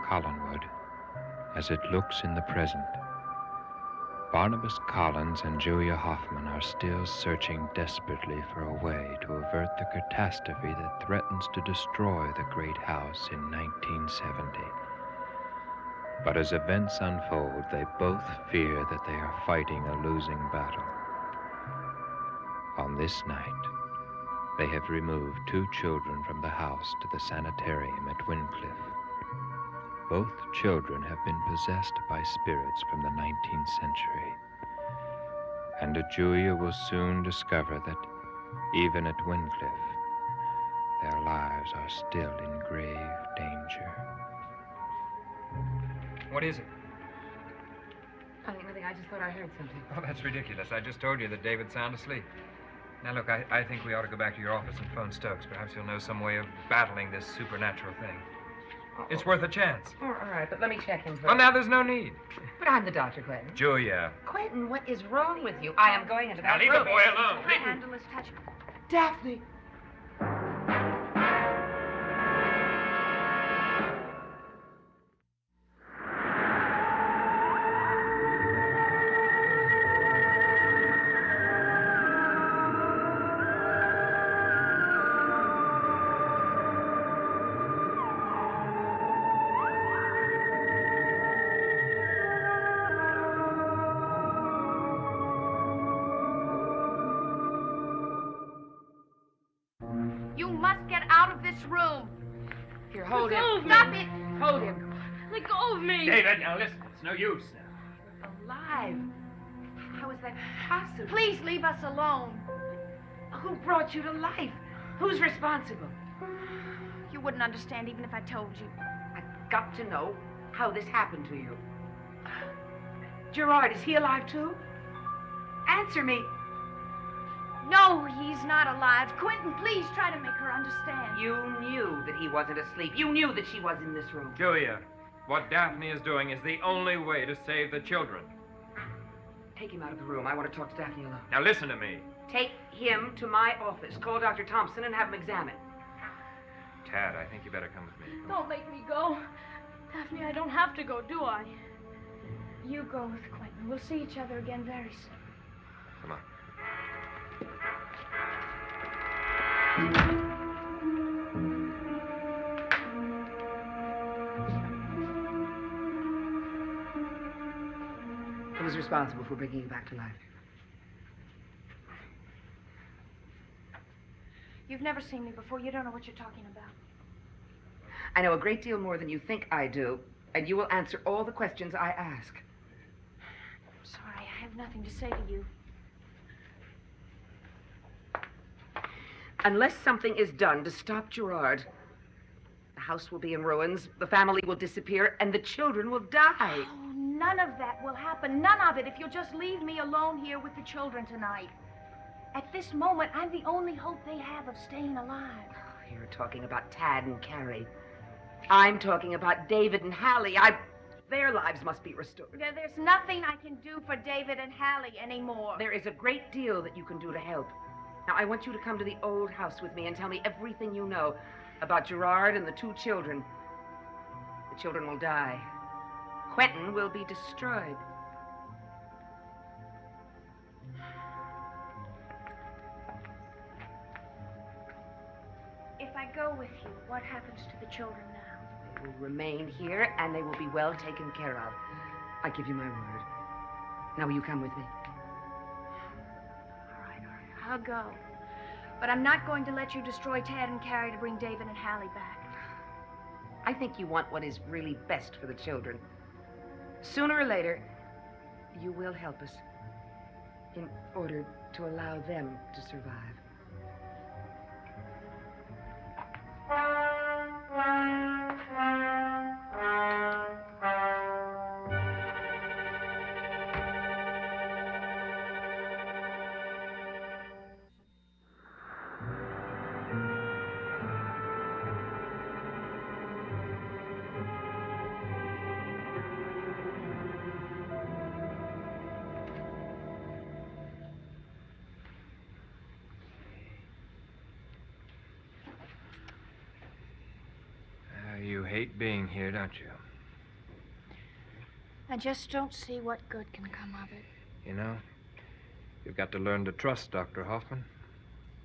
Collinwood as it looks in the present. Barnabas Collins and Julia Hoffman are still searching desperately for a way to avert the catastrophe that threatens to destroy the great house in 1970. But as events unfold, they both fear that they are fighting a losing battle. On this night, they have removed 2 children from the house to the sanitarium at Wincliffe. Both children have been possessed by spirits from the 19th century. And Julia will soon discover that even at Wincliffe, their lives are still in grave danger. What is it? Nothing. I just thought I heard something. Oh, that's ridiculous. I just told you that David's sound asleep. Now, look, I think we ought to go back to your office and phone Stokes. Perhaps he'll know some way of battling this supernatural thing. It's worth a chance. All right, but let me check him first. Well, now there's no need. But I'm the doctor, Quentin. Julia. Quentin, what is wrong with you? I am going into that Now, leave room. the boy alone. My handle is touching. Daphne. You must get out of this room. Here, hold him. Stop it. Hold him. Let go of me. David, now listen. It's no use now. Alive. How is that possible? Please leave us alone. Who brought you to life? Who's responsible? You wouldn't understand even if I told you. I've got to know how this happened to you. Gerard, is he alive too? Answer me. No, he's not alive. Quentin, please try to make her understand. You knew that he wasn't asleep. You knew that she was in this room. Julia, what Daphne is doing is the only way to save the children. Take him out of the room. I want to talk to Daphne alone. Now, listen to me. Take him to my office. Call Dr. Thompson and have him examined. Tad, I think you better come with me. Don't make me go. Daphne, I don't have to go, do I? You go with Quentin. We'll see each other again very soon. Come on. Who was responsible for bringing you back to life? You've never seen me before. You don't know what you're talking about. I know a great deal more than you think I do, and you will answer all the questions I ask. I'm sorry. I have nothing to say to you. Unless something is done to stop Gerard, the house will be in ruins, the family will disappear, and the children will die. Oh, none of that will happen. None of it if you'll just leave me alone here with the children tonight. At this moment, I'm the only hope they have of staying alive. You're talking about Tad and Carrie. I'm talking about David and Hallie. Their lives must be restored. There's nothing I can do for David and Hallie anymore. There is a great deal that you can do to help. Now, I want you to come to the old house with me and tell me everything you know about Gerard and the 2 children. The children will die. Quentin will be destroyed. If I go with you, what happens to the children now? They will remain here, and they will be well taken care of. I give you my word. Now, will you come with me? All right. I'll go. But I'm not going to let you destroy Tad and Carrie to bring David and Hallie back. I think you want what is really best for the children. Sooner or later, you will help us in order to allow them to survive. You hate being here, don't you? I just don't see what good can come of it. You know, you've got to learn to trust Dr. Hoffman,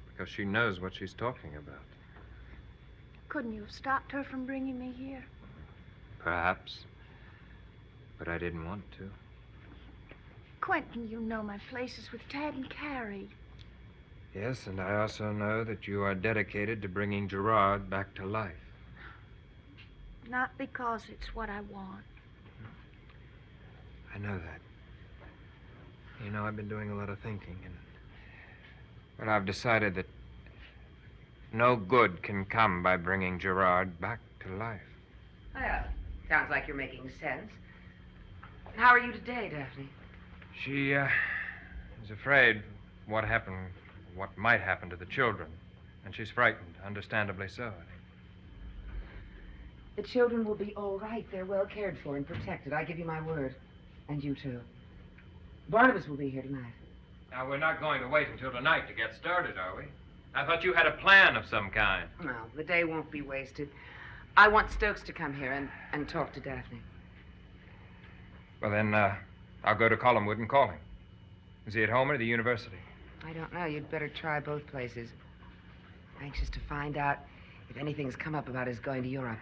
because she knows what she's talking about. Couldn't you have stopped her from bringing me here? Perhaps. But I didn't want to. Quentin, you know my place is with Tad and Carrie. Yes, and I also know that you are dedicated to bringing Gerard back to life. Not because it's what I want. I know that. You know, I've been doing a lot of thinking, and well, I've decided that no good can come by bringing Gerard back to life. Well, sounds like you're making sense. How are you today, Daphne? She is afraid what might happen to the children, and she's frightened, understandably so, I think. The children will be all right. They're well cared for and protected. I give you my word. And you, too. Barnabas will be here tonight. Now, we're not going to wait until tonight to get started, are we? I thought you had a plan of some kind. No, the day won't be wasted. I want Stokes to come here and talk to Daphne. Well, then, I'll go to Collinwood and call him. Is he at home or at the university? I don't know. You'd better try both places. Anxious to find out if anything's come up about his going to Europe.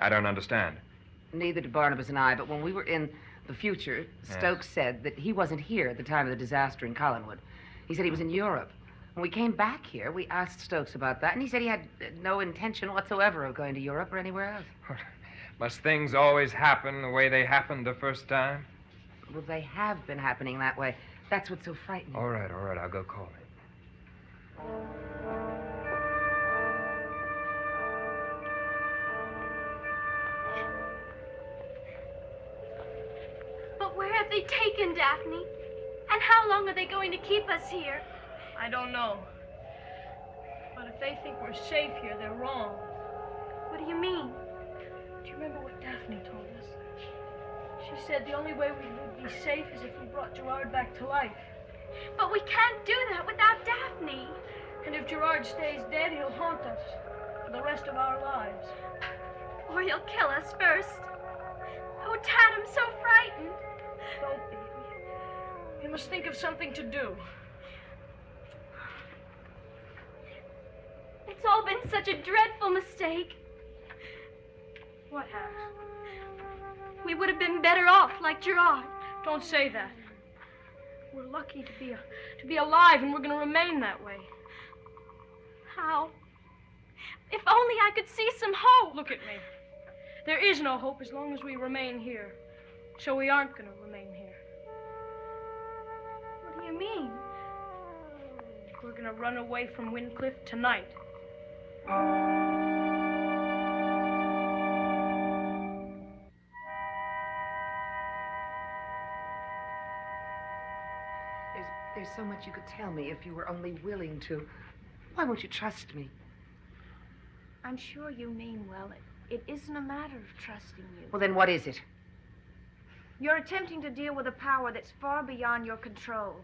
I don't understand. Neither did Barnabas and I, but when we were in the future, Stokes said that he wasn't here at the time of the disaster in Collinwood. He said he was in Europe. When we came back here, we asked Stokes about that, and he said he had no intention whatsoever of going to Europe or anywhere else. Must things always happen the way they happened the first time? Well, they have been happening that way. That's what's so frightening. All right, I'll go call him. But where have they taken Daphne? And how long are they going to keep us here? I don't know. But if they think we're safe here, they're wrong. What do you mean? Do you remember what Daphne told us? She said the only way we would be safe is if we brought Gerard back to life. But we can't do that without Daphne. And if Gerard stays dead, he'll haunt us for the rest of our lives. Or he'll kill us first. Oh, Dad, I'm so frightened. Don't be. We must think of something to do. It's all been such a dreadful mistake. What has? We would have been better off like Gerard. Don't say that. We're lucky to be alive, and we're going to remain that way. How? If only I could see some hope. Look at me. There is no hope as long as we remain here. So we aren't going to remain here. What do you mean? We're going to run away from Wyncliffe tonight. There's so much you could tell me if you were only willing to. Why won't you trust me? I'm sure you mean well. It isn't a matter of trusting you. Well, then what is it? You're attempting to deal with a power that's far beyond your control.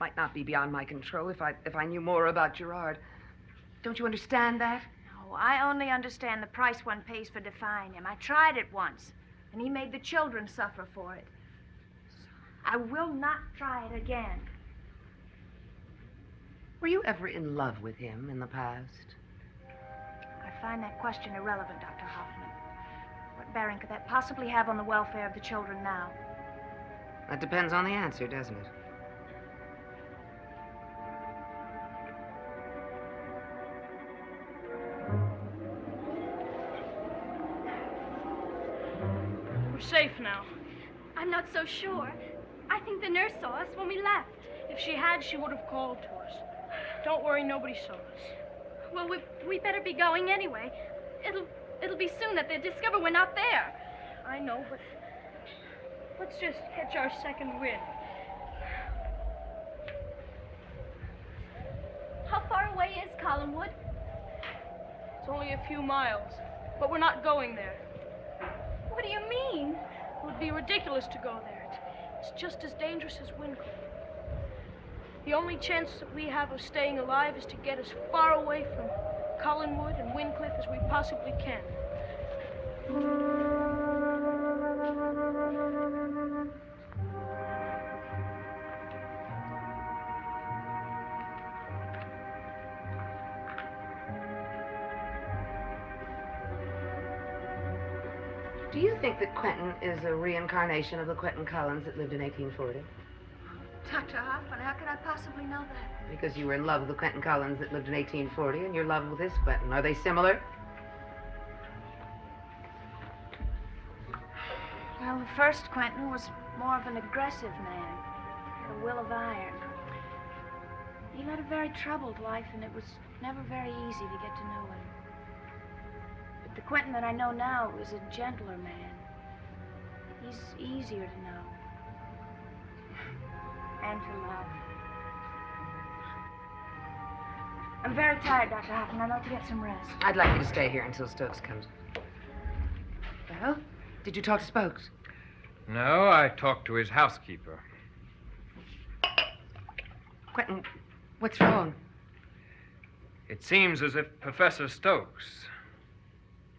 Might not be beyond my control if I knew more about Gerard. Don't you understand that? No, I only understand the price one pays for defying him. I tried it once, and he made the children suffer for it. I will not try it again. Were you ever in love with him in the past? I find that question irrelevant, Dr. Hoffman. What bearing could that possibly have on the welfare of the children now? That depends on the answer, doesn't it? We're safe now. I'm not so sure. I think the nurse saw us when we left. If she had, she would have called to us. Don't worry, nobody saw us. Well, we better be going anyway. It'll be soon that they'll discover we're not there. I know, but let's just catch our second wind. How far away is Collinwood? It's only a few miles, but we're not going there. What do you mean? It would be ridiculous to go there. It's just as dangerous as Wyncliffe. The only chance that we have of staying alive is to get as far away from Collinwood and Wyncliffe as we possibly can. Do you think that Quentin is a reincarnation of the Quentin Collins that lived in 1840? Dr. Hoffman, how could I possibly know that? Because you were in love with the Quentin Collins that lived in 1840, and you're in love with this Quentin. Are they similar? Well, the first Quentin was more of an aggressive man, had a will of iron. He led a very troubled life, and it was never very easy to get to know him. But the Quentin that I know now is a gentler man. He's easier to know. And to love. I'm very tired, Dr. Hoffman. I'd like to get some rest. I'd like you to stay here until Stokes comes. Well, did you talk to Stokes? No, I talked to his housekeeper. Quentin, what's wrong? It seems as if Professor Stokes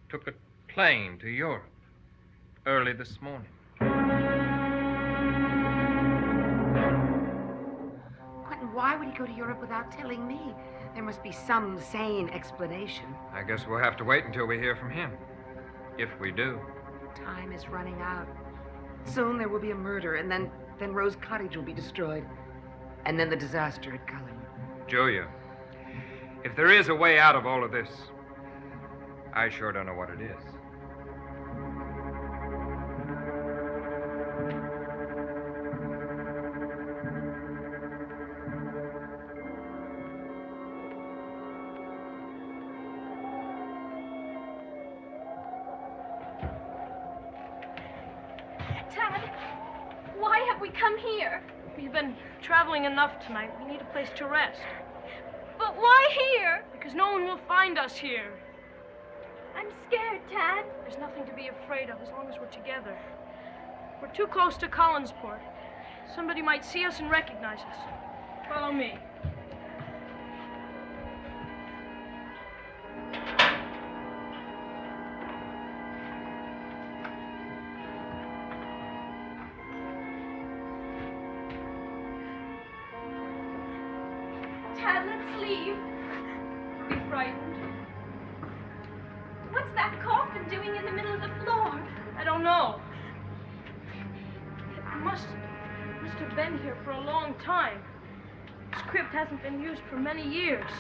took a plane to Europe early this morning. Quentin, why would he go to Europe without telling me? There must be some sane explanation. I guess we'll have to wait until we hear from him. If we do. Time is running out. Soon there will be a murder, and then Rose Cottage will be destroyed. And then the disaster at Cullen. Julia, if there is a way out of all of this, I sure don't know what it is. Tad, why have we come here? We've been traveling enough tonight. We need a place to rest. But why here? Because no one will find us here. I'm scared, Tad. There's nothing to be afraid of as long as we're together. We're too close to Collinsport. Somebody might see us and recognize us. Follow me. Tad, let's leave. Don't be frightened. What's that coffin doing in the middle of the floor? I don't know. It must have been here for a long time. This crypt hasn't been used for many years.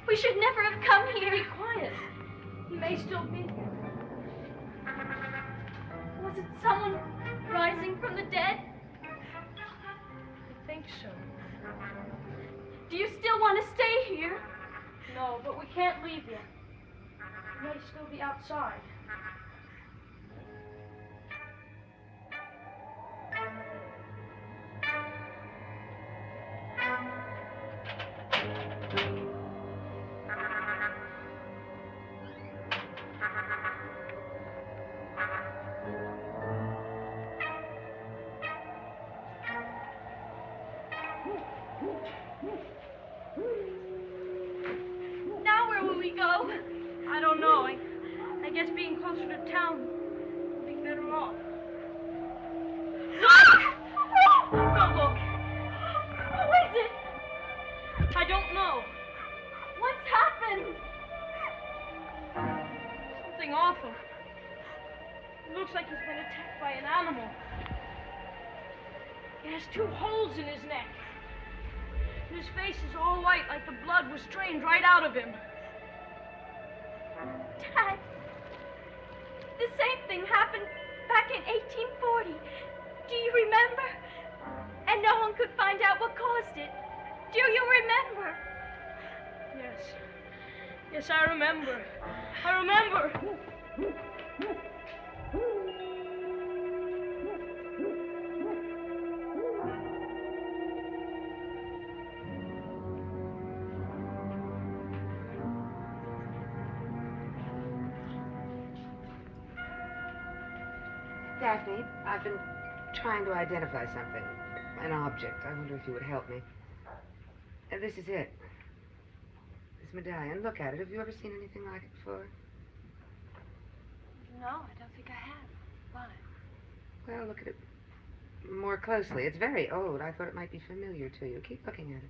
We should never have come here. Be quiet. He may still be here. Was it someone rising from the dead? I think so. Do you still want to stay here? No, but we can't leave yet. He may still be outside. Now where will we go? I don't know. I guess being closer to town would be better off. Don't look. Who is it? I don't know. What's happened? Something awful. It looks like he's been attacked by an animal. He has 2 holes in his neck. And his face is all white, like the blood was drained right out of him. Dad, the same thing happened back in 1840. Do you remember? And no one could find out what caused it. Do you remember? Yes. Yes, I remember. I remember. Daphne, I've been trying to identify something. An object. I wonder if you would help me. This is it. This medallion. Look at it. Have you ever seen anything like it before? No, I don't think I have. Why? Well, look at it more closely. It's very old. I thought it might be familiar to you. Keep looking at it.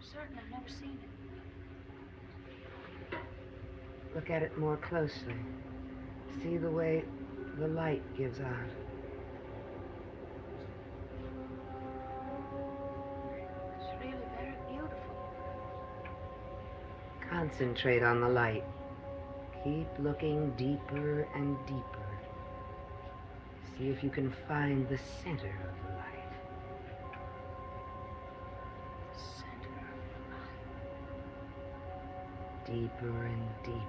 Certain I've never seen it. Look at it more closely. See the way the light gives out. It's really very beautiful. Concentrate on the light. Keep looking deeper and deeper. See if you can find the center of the light. The center of the light. Deeper and deeper.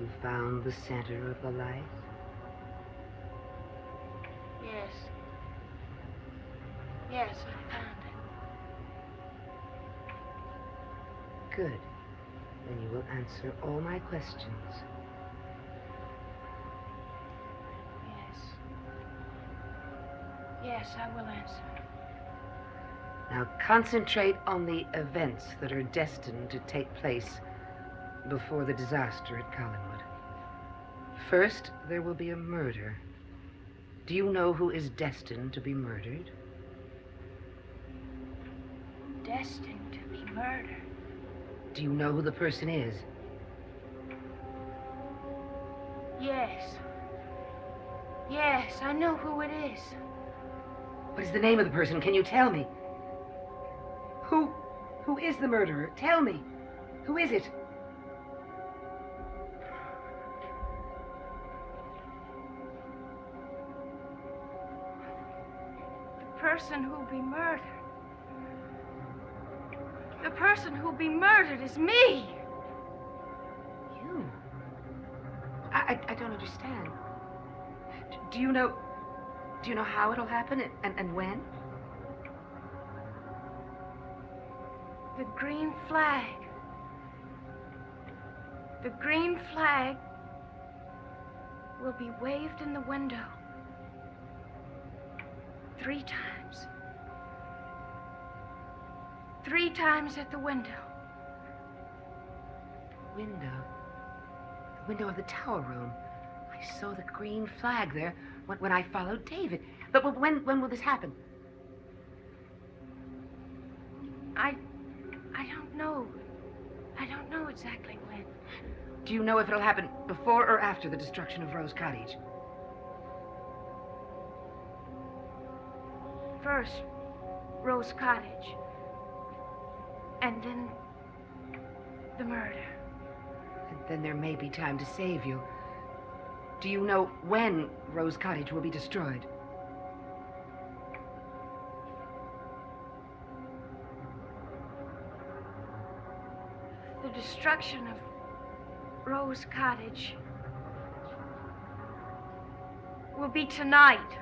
You found the center of the light? Yes. Yes, I found it. Good. Then you will answer all my questions. Yes. Yes, I will answer. Now concentrate on the events that are destined to take place before the disaster at Collinwood. First, there will be a murder. Do you know who is destined to be murdered? Destined to be murdered. Do you know who the person is? Yes. Yes, I know who it is. What is the name of the person? Can you tell me? Who is the murderer? Tell me. Who is it? The person who'll be murdered. The person who'll be murdered is me. You? I don't understand. Do you know how it'll happen and when? The green flag. The green flag will be waved in the window 3 times. 3 times at the window. Window? The window of the tower room. I saw the green flag there when I followed David. But when will this happen? I don't know. I don't know exactly when. Do you know if it'll happen before or after the destruction of Rose Cottage? First, Rose Cottage. And then the murder. And then there may be time to save you. Do you know when Rose Cottage will be destroyed? The destruction of Rose Cottage will be tonight.